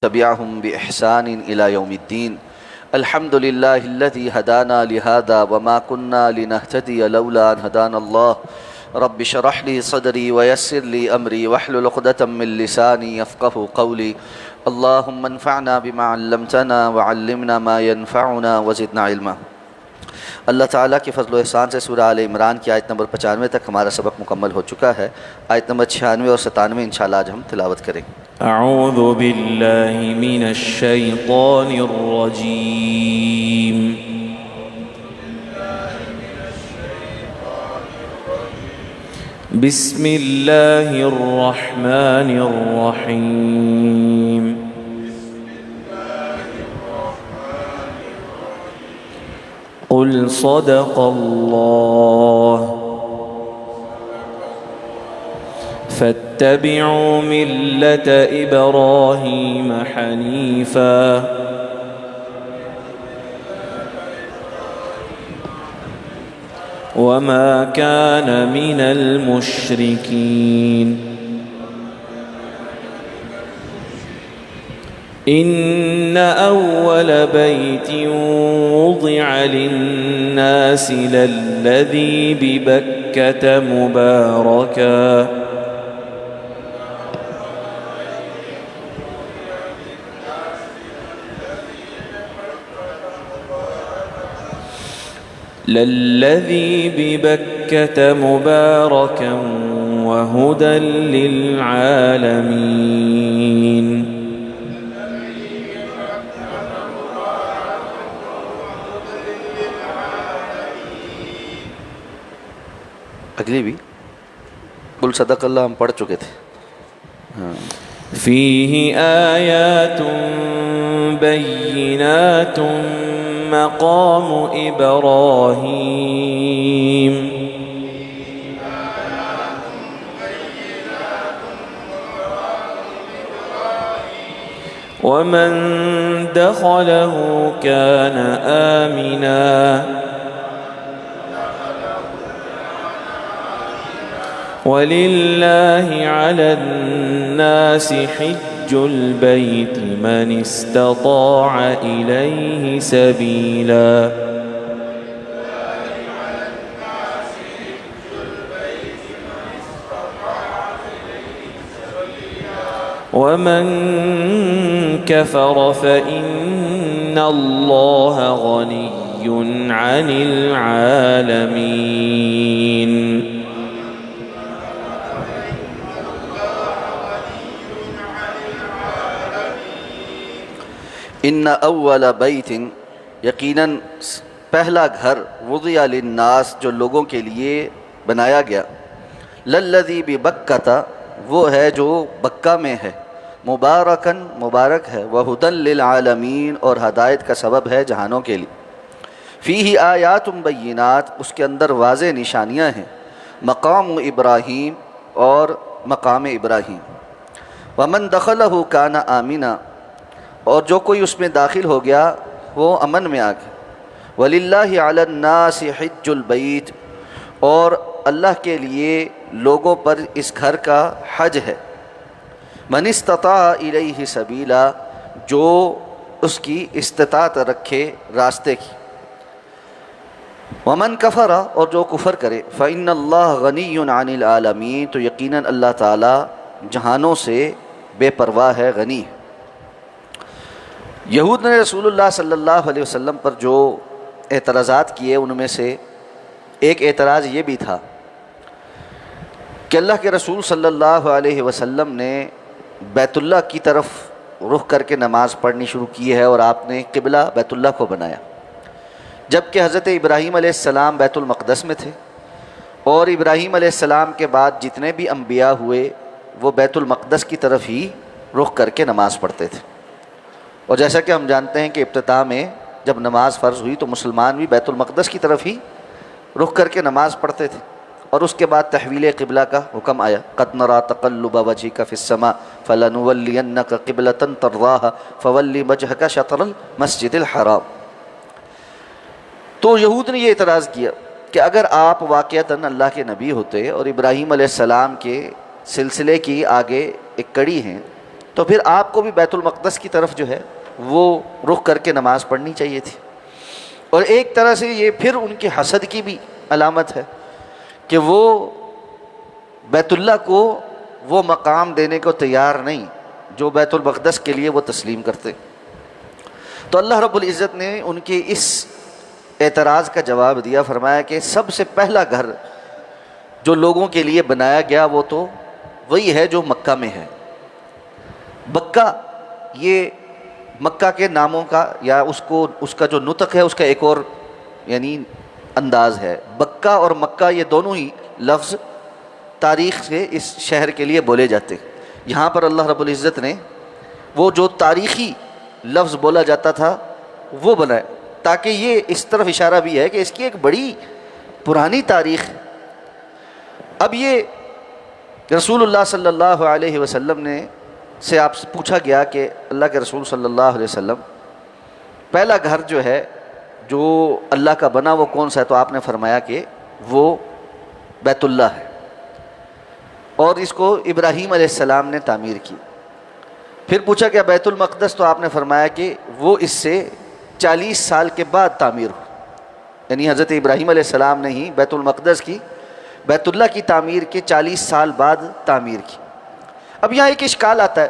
تبعهم بإحسان إلى يوم الدين. الحمد لله الذي هدانا لهذا وما كنا لنهتدي لولا أن هدانا الله. رب اشرح لي صدري ويسر لي أمري واحلل عقدة من لساني يفقهوا قولي. اللهم انفعنا بما علمتنا وعلمنا ما ينفعنا وزدنا علما. اللہ تعالیٰ کے فضل و احسان سے سورہ آل عمران کی آیت نمبر 95 تک ہمارا سبق مکمل ہو چکا ہے. آیت نمبر 96 اور 97 انشاءاللہ آج ہم تلاوت کریں. اعوذ باللہ من الشیطان الرجیم. بسم اللہ الرحمن الرحیم. قل صدق اللہ فاتبعوا ملة إبراهيم حنيفا وما كان من المشركين. إن أول بيت وضع للناس للذي ببكة مباركا وهدى للعالمين. اگلی بھی قل صدق اللہ ہم پڑھ چکے تھے. فيه آيات بينات مقام إبراهيم ومن دخله كان آمنا ولله على الناس حج البيت من استطاع إليه سبيلا. ومن كفر فإن الله غني عن العالمين. ان اول بیت یقیناً پہلا گھر وضع للناس جو لوگوں کے لیے بنایا گیا للذی ببکۃ وہ ہے جو بکہ میں ہے مبارکن مبارک ہے وہدی للعالمین اور ہدایت کا سبب ہے جہانوں کے لیے. فیہ آیات بینات اس کے اندر واضح نشانیاں ہیں. مقام ابراہیم اور مقام ابراہیم. ومن دخلہ کان آمنا اور جو کوئی اس میں داخل ہو گیا وہ امن میں آ گیا. وَلِلَّهِ عَلَى النَّاسِ حِجُّ الْبَيْتِ اور اللہ کے لیے لوگوں پر اس گھر کا حج ہے. مَنِ اسْتَطَاعَ إِلَيْهِ سَبِيلًا جو اس کی استطاعت رکھے راستے کی. وَمَنْ كَفَرَ اور جو کفر کرے فَإِنَّ اللَّهَ غَنِيٌّ عَنِ الْعَالَمِينَ تو یقیناً اللہ تعالی جہانوں سے بے پرواہ ہے غنی ہے. یہود نے رسول اللہ صلی اللہ علیہ وسلم پر جو اعتراضات کیے ان میں سے ایک اعتراض یہ بھی تھا کہ اللہ کے رسول صلی اللہ علیہ وسلم نے بیت اللہ کی طرف رخ کر کے نماز پڑھنی شروع کی ہے اور آپ نے قبلہ بیت اللہ کو بنایا، جبکہ حضرت ابراہیم علیہ السلام بیت المقدس میں تھے اور ابراہیم علیہ السلام کے بعد جتنے بھی انبیاء ہوئے وہ بیت المقدس کی طرف ہی رخ کر کے نماز پڑھتے تھے. اور جیسا کہ ہم جانتے ہیں کہ ابتداء میں جب نماز فرض ہوئی تو مسلمان بھی بیت المقدس کی طرف ہی رخ کر کے نماز پڑھتے تھے، اور اس کے بعد تحویل قبلہ کا حکم آیا. قد نرى تقلب وجهك في السماء فلنولينك قبلة ترضاها فول وجهك شطر المسجد الحرام. تو یہود نے یہ اعتراض کیا کہ اگر آپ واقعتاً اللہ کے نبی ہوتے اور ابراہیم علیہ السلام کے سلسلے کی آگے ایک کڑی ہیں تو پھر آپ کو بھی بیت المقدس کی طرف جو ہے وہ رخ کر کے نماز پڑھنی چاہیے تھی۔ اور ایک طرح سے یہ پھر ان کے حسد کی بھی علامت ہے کہ وہ بیت اللہ کو وہ مقام دینے کو تیار نہیں جو بیت المقدس کے لیے وہ تسلیم کرتے۔ تو اللہ رب العزت نے ان کے اس اعتراض کا جواب دیا، فرمایا کہ سب سے پہلا گھر جو لوگوں کے لیے بنایا گیا وہ تو وہی ہے جو مکہ میں ہے۔ بکہ یہ مکہ کے ناموں کا یا اس کا جو نطق ہے اس کا ایک اور یعنی انداز ہے۔ بکہ اور مکہ یہ دونوں ہی لفظ تاریخ سے اس شہر کے لیے بولے جاتے ہیں۔ یہاں پر اللہ رب العزت نے وہ جو تاریخی لفظ بولا جاتا تھا وہ بنائے، تاکہ یہ اس طرف اشارہ بھی ہے کہ اس کی ایک بڑی پرانی تاریخ ہے۔ اب یہ رسول اللہ صلی اللہ علیہ وسلم نے سے آپ سے پوچھا گیا کہ اللہ کے رسول صلی اللہ علیہ وسلم پہلا گھر جو ہے جو اللہ کا بنا وہ کون سا ہے؟ تو آپ نے فرمایا کہ وہ بیت اللہ ہے، اور اس کو ابراہیم علیہ السلام نے تعمیر کی۔ پھر پوچھا کہ بیت المقدس، تو آپ نے فرمایا کہ وہ اس سے 40 سال کے بعد تعمیر ہو، یعنی حضرت ابراہیم علیہ السلام نے ہی بیت المقدس کی، بیت اللہ کی تعمیر کے 40 سال بعد تعمیر کی۔ اب یہاں ایک اشکال آتا ہے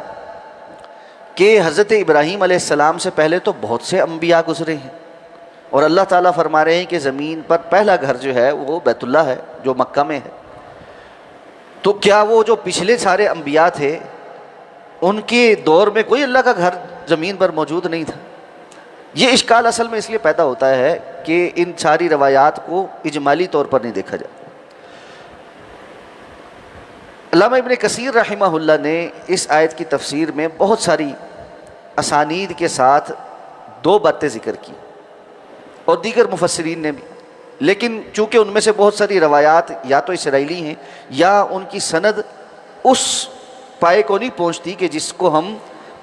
کہ حضرت ابراہیم علیہ السلام سے پہلے تو بہت سے انبیاء گزرے ہیں، اور اللہ تعالیٰ فرما رہے ہیں کہ زمین پر پہلا گھر جو ہے وہ بیت اللہ ہے جو مکہ میں ہے۔ تو کیا وہ جو پچھلے سارے انبیاء تھے ان کے دور میں کوئی اللہ کا گھر زمین پر موجود نہیں تھا؟ یہ اشکال اصل میں اس لیے پیدا ہوتا ہے کہ ان ساری روایات کو اجمالی طور پر نہیں دیکھا جائے۔ علامہ ابن کثیر رحمہ اللہ نے اس آیت کی تفسیر میں بہت ساری اسانید کے ساتھ 2 باتیں ذکر کی، اور دیگر مفسرین نے بھی، لیکن چونکہ ان میں سے بہت ساری روایات یا تو اسرائیلی ہیں یا ان کی سند اس پائے کو نہیں پہنچتی کہ جس کو ہم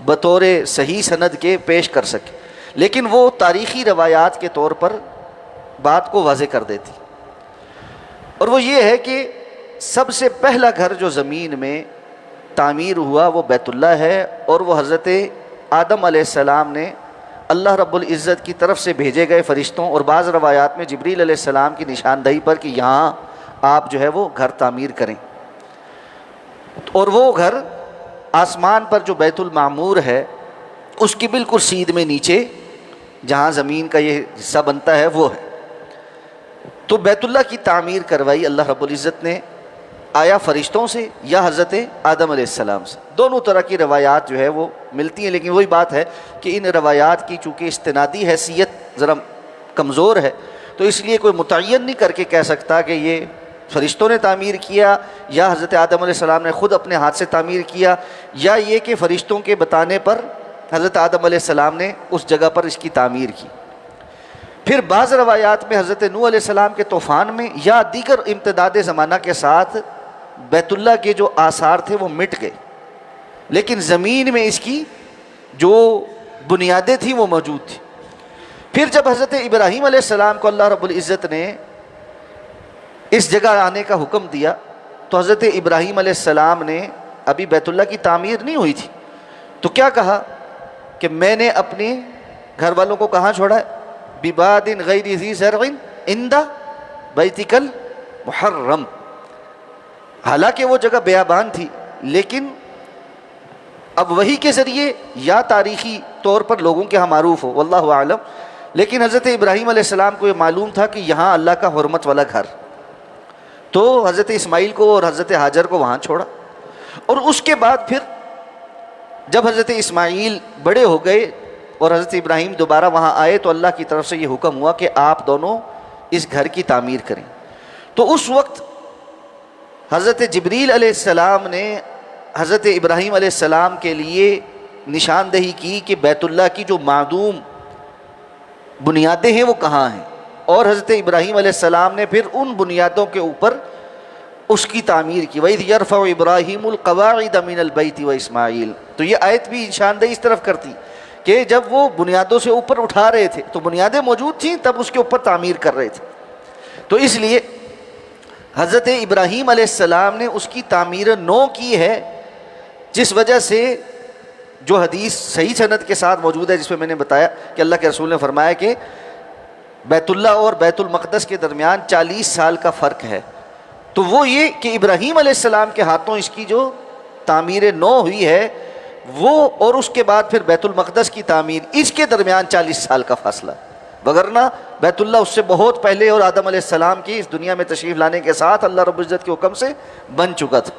بطور صحیح سند کے پیش کر سکیں، لیکن وہ تاریخی روایات کے طور پر بات کو واضح کر دیتی، اور وہ یہ ہے کہ سب سے پہلا گھر جو زمین میں تعمیر ہوا وہ بیت اللہ ہے، اور وہ حضرت آدم علیہ السلام نے اللہ رب العزت کی طرف سے بھیجے گئے فرشتوں اور بعض روایات میں جبریل علیہ السلام کی نشاندہی پر کہ یہاں آپ جو ہے وہ گھر تعمیر کریں، اور وہ گھر آسمان پر جو بیت المعمور ہے اس کی بالکل سیدھ میں نیچے جہاں زمین کا یہ حصہ بنتا ہے وہ ہے۔ تو بیت اللہ کی تعمیر کروائی اللہ رب العزت نے، آیا فرشتوں سے یا حضرت آدم علیہ السلام سے؟ دونوں طرح کی روایات جو ہے وہ ملتی ہیں، لیکن وہی بات ہے کہ ان روایات کی چونکہ استنادی حیثیت ذرا کمزور ہے، تو اس لیے کوئی متعین نہیں کر کے کہہ سکتا کہ یہ فرشتوں نے تعمیر کیا یا حضرت آدم علیہ السلام نے خود اپنے ہاتھ سے تعمیر کیا، یا یہ کہ فرشتوں کے بتانے پر حضرت آدم علیہ السلام نے اس جگہ پر اس کی تعمیر کی۔ پھر بعض روایات میں حضرت نوح علیہ السلام کے طوفان میں یا دیگر امتداد زمانہ کے ساتھ بیت اللہ کے جو آثار تھے وہ مٹ گئے، لیکن زمین میں اس کی جو بنیادیں تھیں وہ موجود تھیں۔ پھر جب حضرت ابراہیم علیہ السلام کو اللہ رب العزت نے اس جگہ آنے کا حکم دیا تو حضرت ابراہیم علیہ السلام نے ابھی بیت اللہ کی تعمیر نہیں ہوئی تھی، تو کیا کہا کہ میں نے اپنے گھر والوں کو کہاں چھوڑا ہے؟ بِبَادٍ غَيْرِ ذِي زَرْعٍ عِنْدَ بَيْتِكَ الْمُحَرَّمِ۔ حالانکہ وہ جگہ بیابان تھی، لیکن اب وحی کے ذریعے یا تاریخی طور پر لوگوں کے ہاں معروف ہو، واللہ اعلم، لیکن حضرت ابراہیم علیہ السلام کو یہ معلوم تھا کہ یہاں اللہ کا حرمت والا گھر، تو حضرت اسماعیل کو اور حضرت ہاجر کو وہاں چھوڑا۔ اور اس کے بعد پھر جب حضرت اسماعیل بڑے ہو گئے اور حضرت ابراہیم دوبارہ وہاں آئے تو اللہ کی طرف سے یہ حکم ہوا کہ آپ دونوں اس گھر کی تعمیر کریں۔ تو اس وقت حضرت جبریل علیہ السلام نے حضرت ابراہیم علیہ السلام کے لیے نشاندہی کی کہ بیت اللہ کی جو معدوم بنیادیں ہیں وہ کہاں ہیں، اور حضرت ابراہیم علیہ السلام نے پھر ان بنیادوں کے اوپر اس کی تعمیر کی۔ وَإِذْ يَرْفَعُ إِبْرَاهِيمُ الْقَوَاعِدَ مِنَ الْبَيْتِ وَإِسْمَاعِيلُ۔ تو یہ آیت بھی نشاندہی اس طرف کرتی کہ جب وہ بنیادوں سے اوپر اٹھا رہے تھے تو بنیادیں موجود تھیں، تب اس کے اوپر تعمیر کر رہے تھے، تو اس لیے حضرت ابراہیم علیہ السلام نے اس کی تعمیر نو کی ہے، جس وجہ سے جو حدیث صحیح سند کے ساتھ موجود ہے جس میں میں نے بتایا کہ اللہ کے رسول نے فرمایا کہ بیت اللہ اور بیت المقدس کے درمیان 40 سال کا فرق ہے، تو وہ یہ کہ ابراہیم علیہ السلام کے ہاتھوں اس کی جو تعمیر نو ہوئی ہے وہ، اور اس کے بعد پھر بیت المقدس کی تعمیر، اس کے درمیان 40 سال کا فاصلہ، وگرنہ بیت اللہ اس سے بہت پہلے اور آدم علیہ السلام کی اس دنیا میں تشریف لانے کے ساتھ اللہ رب العزت کے حکم سے بن چکا تھا۔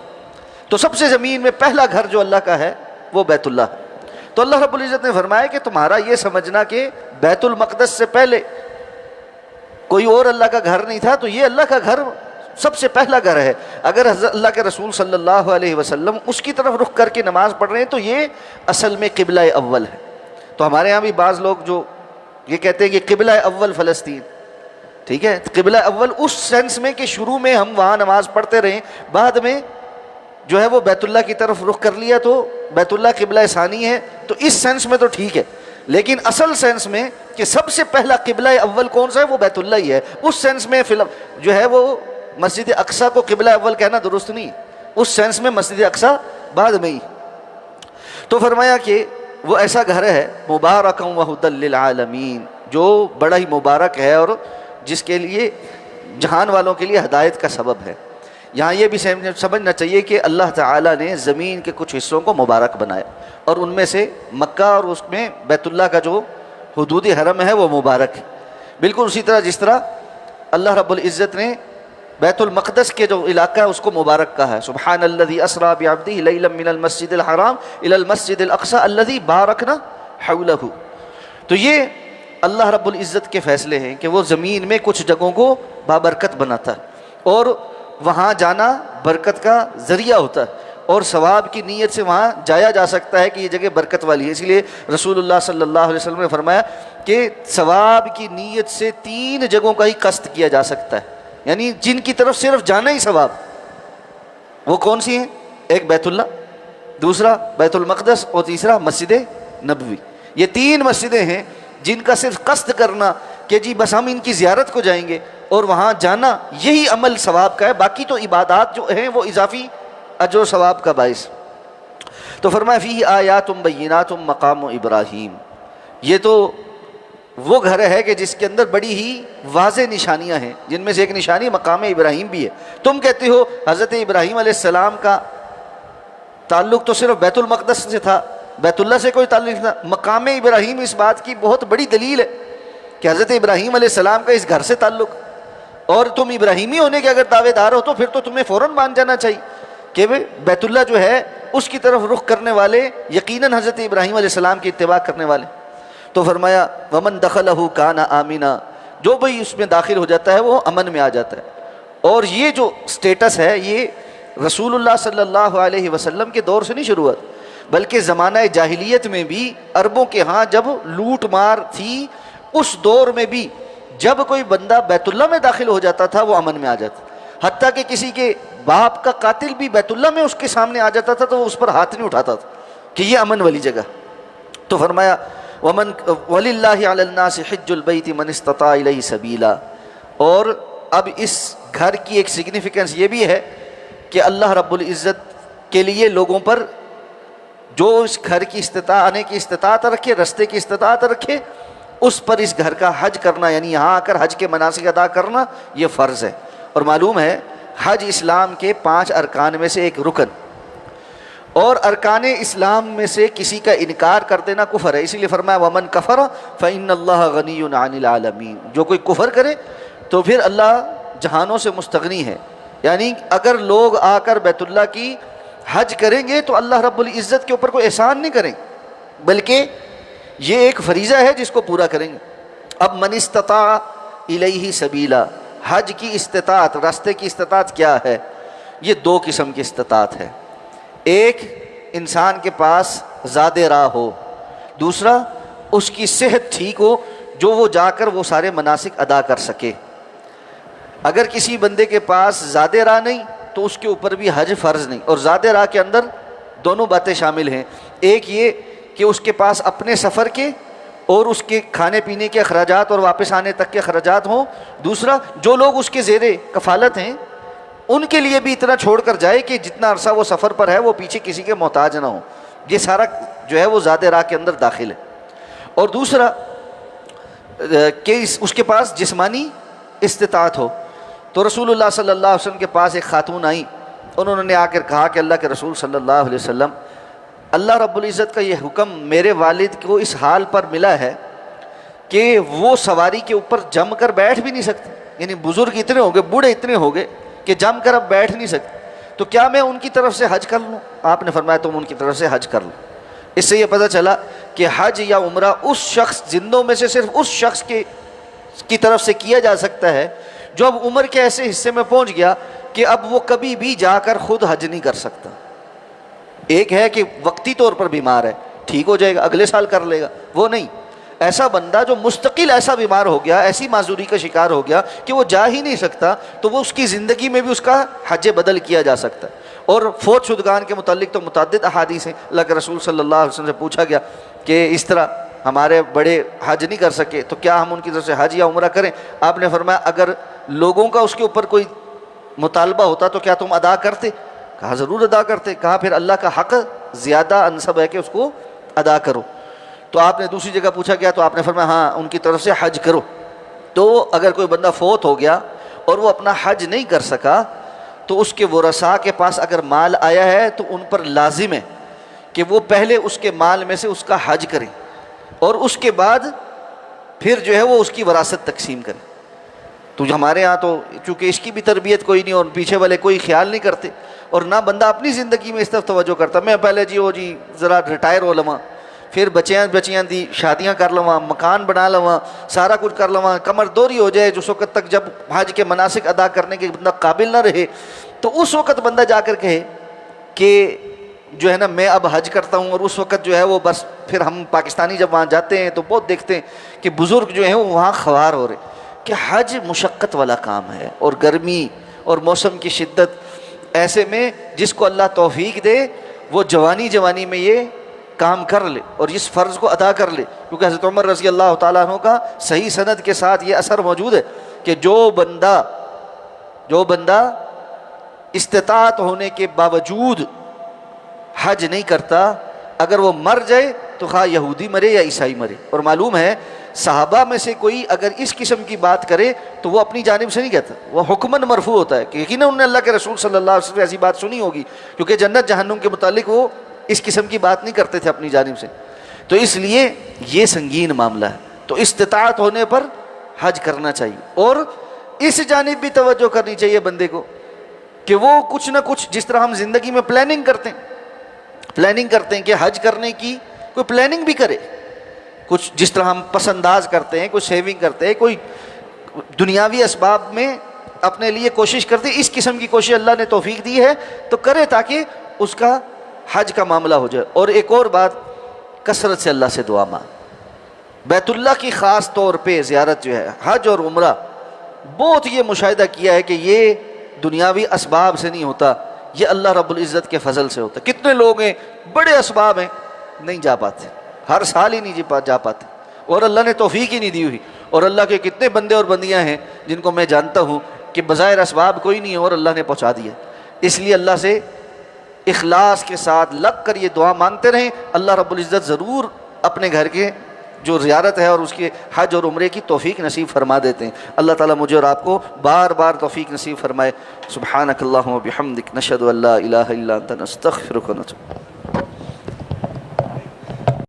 تو سب سے زمین میں پہلا گھر جو اللہ کا ہے وہ بیت اللہ ہے۔ تو اللہ رب العزت نے فرمایا کہ تمہارا یہ سمجھنا کہ بیت المقدس سے پہلے کوئی اور اللہ کا گھر نہیں تھا، تو یہ اللہ کا گھر سب سے پہلا گھر ہے۔ اگر حضرت اللہ کے رسول صلی اللہ علیہ وسلم اس کی طرف رخ کر کے نماز پڑھ رہے ہیں تو یہ اصل میں قبلہ اول ہے۔ تو ہمارے ہاں بھی بعض لوگ جو یہ کہتے ہیں کہ قبلہ اول فلسطین، ٹھیک ہے، قبلہ اول اس سینس میں کہ شروع میں ہم وہاں نماز پڑھتے رہیں، بعد میں جو ہے وہ بیت اللہ کی طرف رخ کر لیا تو بیت اللہ قبلہ ثانی ہے، تو اس سینس میں تو ٹھیک ہے، لیکن اصل سینس میں کہ سب سے پہلا قبلہ اول کون سا ہے وہ بیت اللہ ہی ہے، اس سینس میں جو ہے وہ مسجد اقصیٰ کو قبلہ اول کہنا درست نہیں، اس سینس میں مسجد اقصیٰ بعد میں ہی۔ تو فرمایا کہ وہ ایسا گھر ہے مبارکا وہدی للعالمین، جو بڑا ہی مبارک ہے اور جس کے لیے جہان والوں کے لیے ہدایت کا سبب ہے۔ یہاں یہ بھی سمجھنا چاہیے کہ اللہ تعالیٰ نے زمین کے کچھ حصوں کو مبارک بنایا، اور ان میں سے مکہ اور اس میں بیت اللہ کا جو حدود حرم ہے وہ مبارک ہے، بالکل اسی طرح جس طرح اللہ رب العزت نے بیت المقدس کے جو علاقہ ہے اس کو مبارک کہا ہے، سبحان الذی اسریٰ بعبدہ لیلا من المسجد الحرام الی المسجد الاقصی الذی بارکنا حولہ۔ تو یہ اللہ رب العزت کے فیصلے ہیں کہ وہ زمین میں کچھ جگہوں کو بابرکت بناتا ہے، اور وہاں جانا برکت کا ذریعہ ہوتا ہے، اور ثواب کی نیت سے وہاں جایا جا سکتا ہے کہ یہ جگہ برکت والی ہے۔ اس لیے رسول اللہ صلی اللہ علیہ وسلم نے فرمایا کہ ثواب کی نیت سے 3 جگہوں کا ہی قصد کیا جا سکتا ہے، یعنی جن کی طرف صرف جانا ہی ثواب۔ وہ کون سی ہیں؟ ایک بیت اللہ، دوسرا بیت المقدس، اور تیسرا مسجد نبوی۔ یہ 3 مسجدیں ہیں جن کا صرف قصد کرنا کہ جی بس ہم ان کی زیارت کو جائیں گے اور وہاں جانا، یہی عمل ثواب کا ہے، باقی تو عبادات جو ہیں وہ اضافی اجر و ثواب کا باعث۔ تو فرمایا فیہ آیات بینات مقام ابراہیم، یہ تو وہ گھر ہے کہ جس کے اندر بڑی ہی واضح نشانیاں ہیں، جن میں سے ایک نشانی مقام ابراہیم بھی ہے۔ تم کہتے ہو حضرت ابراہیم علیہ السلام کا تعلق تو صرف بیت المقدس سے تھا، بیت اللہ سے کوئی تعلق نہیں تھا۔ مقام ابراہیم اس بات کی بہت بڑی دلیل ہے کہ حضرت ابراہیم علیہ السلام کا اس گھر سے تعلق، اور تم ابراہیمی ہونے کے اگر دعوے دار ہو تو پھر تو تمہیں فوراً مان جانا چاہیے کہ بیت اللہ جو ہے اس کی طرف رخ کرنے والے یقیناً حضرت ابراہیم علیہ السلام کی اتباع کرنے والے۔ تو فرمایا ومن دخلہ کان آمنا، جو بھئی اس میں داخل ہو جاتا ہے وہ امن میں آ جاتا ہے۔ اور یہ جو سٹیٹس ہے یہ رسول اللہ صلی اللہ علیہ وسلم کے دور سے نہیں شروع ہوا، بلکہ زمانہ جاہلیت میں بھی عربوں کے ہاں جب لوٹ مار تھی اس دور میں بھی جب کوئی بندہ بیت اللہ میں داخل ہو جاتا تھا وہ امن میں آ جاتا، حتیٰ کہ کسی کے باپ کا قاتل بھی بیت اللہ میں اس کے سامنے آ جاتا تھا تو وہ اس پر ہاتھ نہیں اٹھاتا تھا کہ یہ امن والی جگہ۔ تو فرمایا ومن وللہ علی الناس حج البیت من استطاع الیہ سبیلا، اور اب اس گھر کی ایک سگنیفیکنس یہ بھی ہے کہ اللہ رب العزت کے لیے لوگوں پر جو اس گھر کی آنے کی استطاعت رکھے، رستے کی استطاعت رکھے، اس پر اس گھر کا حج کرنا، یعنی یہاں آ کر حج کے مناسک ادا کرنا یہ فرض ہے۔ اور معلوم ہے حج اسلام کے 5 ارکان میں سے ایک رکن، اور ارکان اسلام میں سے کسی کا انکار کر دینا کفر ہے، اسی لیے فرمایا ومن کفر فإن اللہ غنی عن العالمین، جو کوئی کفر کرے تو پھر اللہ جہانوں سے مستغنی ہے، یعنی اگر لوگ آ کر بیت اللہ کی حج کریں گے تو اللہ رب العزت کے اوپر کوئی احسان نہیں کریں، بلکہ یہ ایک فریضہ ہے جس کو پورا کریں گے۔ اب من استطاع الیہ سبیلا، حج کی استطاعت، راستے کی استطاعت کیا ہے؟ یہ 2 قسم کی استطاعت ہے، ایک انسان کے پاس زاد راہ ہو، دوسرا اس کی صحت ٹھیک ہو جو وہ جا کر وہ سارے مناسک ادا کر سکے۔ اگر کسی بندے کے پاس زاد راہ نہیں تو اس کے اوپر بھی حج فرض نہیں، اور زاد راہ کے اندر دونوں باتیں شامل ہیں، ایک یہ کہ اس کے پاس اپنے سفر کے اور اس کے کھانے پینے کے اخراجات اور واپس آنے تک کے اخراجات ہوں، دوسرا جو لوگ اس کے زیر کفالت ہیں ان کے لیے بھی اتنا چھوڑ کر جائے کہ جتنا عرصہ وہ سفر پر ہے وہ پیچھے کسی کے محتاج نہ ہوں۔ یہ سارا جو ہے وہ ذات راہ کے اندر داخل ہے۔ اور دوسرا کہ اس کے پاس جسمانی استطاعت ہو۔ تو رسول اللہ صلی اللہ علیہ وسلم کے پاس ایک خاتون آئی، انہوں نے آ کر کہا کہ اللہ کے رسول صلی اللہ علیہ وسلم، اللہ رب العزت کا یہ حکم میرے والد کو اس حال پر ملا ہے کہ وہ سواری کے اوپر جم کر بیٹھ بھی نہیں سکتے، یعنی بزرگ اتنے ہو گئے، بوڑھے اتنے ہو گئے کہ جم کر اب بیٹھ نہیں سکتے، تو کیا میں ان کی طرف سے حج کر لوں؟ آپ نے فرمایا تم ان کی طرف سے حج کر لو۔ اس سے یہ پتہ چلا کہ حج یا عمرہ اس شخص، زندوں میں سے صرف اس شخص کی طرف سے کیا جا سکتا ہے جو اب عمر کے ایسے حصے میں پہنچ گیا کہ اب وہ کبھی بھی جا کر خود حج نہیں کر سکتا۔ ایک ہے کہ وقتی طور پر بیمار ہے، ٹھیک ہو جائے گا، اگلے سال کر لے گا، وہ نہیں۔ ایسا بندہ جو مستقل ایسا بیمار ہو گیا، ایسی معذوری کا شکار ہو گیا کہ وہ جا ہی نہیں سکتا، تو وہ اس کی زندگی میں بھی اس کا حج بدل کیا جا سکتا ہے۔ اور فوت شدگان کے متعلق تو متعدد احادیث ہیں، اللہ کے رسول صلی اللہ علیہ وسلم سے پوچھا گیا کہ اس طرح ہمارے بڑے حج نہیں کر سکے تو کیا ہم ان کی طرف سے حج یا عمرہ کریں؟ آپ نے فرمایا اگر لوگوں کا اس کے اوپر کوئی مطالبہ ہوتا تو کیا تم ادا کرتے؟ کہا ضرور ادا کرتے۔ کہا پھر اللہ کا حق زیادہ انصب ہے کہ اس کو ادا کرو۔ تو آپ نے دوسری جگہ پوچھا گیا تو آپ نے فرمایا ہاں ان کی طرف سے حج کرو۔ تو اگر کوئی بندہ فوت ہو گیا اور وہ اپنا حج نہیں کر سکا تو اس کے ورثاء کے پاس اگر مال آیا ہے تو ان پر لازم ہے کہ وہ پہلے اس کے مال میں سے اس کا حج کریں اور اس کے بعد پھر جو ہے وہ اس کی وراثت تقسیم کریں۔ تو ہمارے ہاں تو چونکہ اس کی بھی تربیت کوئی نہیں اور پیچھے والے کوئی خیال نہیں کرتے، اور نہ بندہ اپنی زندگی میں اس طرف توجہ کرتا، میں پہلے جی ذرا ریٹائر ہو لواں، پھر بچیاں دی شادیاں کر لواں، مکان بنا لواں، سارا کچھ کر لواں، کمر دوری ہو جائے جس وقت تک جب حج کے مناسک ادا کرنے کے بندہ قابل نہ رہے، تو اس وقت بندہ جا کر کہے کہ جو ہے نا میں اب حج کرتا ہوں، اور اس وقت جو ہے وہ بس پھر ہم پاکستانی جب وہاں جاتے ہیں تو بہت دیکھتے ہیں کہ بزرگ جو ہیں وہ وہاں خوار ہو رہے کہ حج مشقت والا کام ہے، اور گرمی اور موسم کی شدت، ایسے میں جس کو اللہ توفیق دے وہ جوانی میں یہ کام کر لے اور اس فرض کو ادا کر لے، کیونکہ حضرت عمر رضی اللہ تعالیٰ عنہ کا صحیح سند کے ساتھ یہ اثر موجود ہے کہ جو بندہ استطاعت ہونے کے باوجود حج نہیں کرتا، اگر وہ مر جائے تو خواہ یہودی مرے یا عیسائی مرے۔ اور معلوم ہے صحابہ میں سے کوئی اگر اس قسم کی بات کرے تو وہ اپنی جانب سے نہیں کہتا، وہ حکماً مرفوع ہوتا ہے کہ یقیناً انہوں نے اللہ کے رسول صلی اللہ علیہ وسلم سے ایسی بات سنی ہوگی، کیونکہ جنت جہنم کے متعلق وہ اس قسم کی بات نہیں کرتے تھے اپنی جانب سے۔ تو اس لیے یہ سنگین معاملہ ہے، تو استطاعت ہونے پر حج کرنا چاہیے، اور اس جانب بھی توجہ کرنی چاہیے بندے کو کہ وہ کچھ نہ کچھ، جس طرح ہم زندگی میں پلاننگ کرتے ہیں کہ حج کرنے کی کوئی پلاننگ بھی کرے، کچھ جس طرح ہم پس انداز کرتے ہیں، کوئی سیونگ کرتے ہیں، کوئی دنیاوی اسباب میں اپنے لیے کوشش کرتے ہیں، اس قسم کی کوشش اللہ نے توفیق دی ہے تو کرے تاکہ اس کا حج کا معاملہ ہو جائے۔ اور ایک اور بات، کثرت سے اللہ سے دعا مانگ، بیت اللہ کی خاص طور پہ زیارت جو ہے، حج اور عمرہ، بہت یہ مشاہدہ کیا ہے کہ یہ دنیاوی اسباب سے نہیں ہوتا، یہ اللہ رب العزت کے فضل سے ہوتا ہے۔ کتنے لوگ ہیں بڑے اسباب ہیں نہیں جا پاتے، ہر سال ہی نہیں جا پاتے، اور اللہ نے توفیق ہی نہیں دی ہوئی، اور اللہ کے کتنے بندے اور بندیاں ہیں جن کو میں جانتا ہوں کہ بظاہر اسباب کوئی نہیں ہے اور اللہ نے پہنچا دیا۔ اس لیے اللہ سے اخلاص کے ساتھ لگ کر یہ دعا مانگتے رہیں، اللہ رب العزت ضرور اپنے گھر کے جو زیارت ہے اور اس کے حج اور عمرے کی توفیق نصیب فرما دیتے ہیں۔ اللہ تعالیٰ مجھے اور آپ کو بار بار توفیق نصیب فرمائے۔ سبحانک اللہم و بحمدک، نشہد ان لا الہ الا انت، نستغفرک و نتوب۔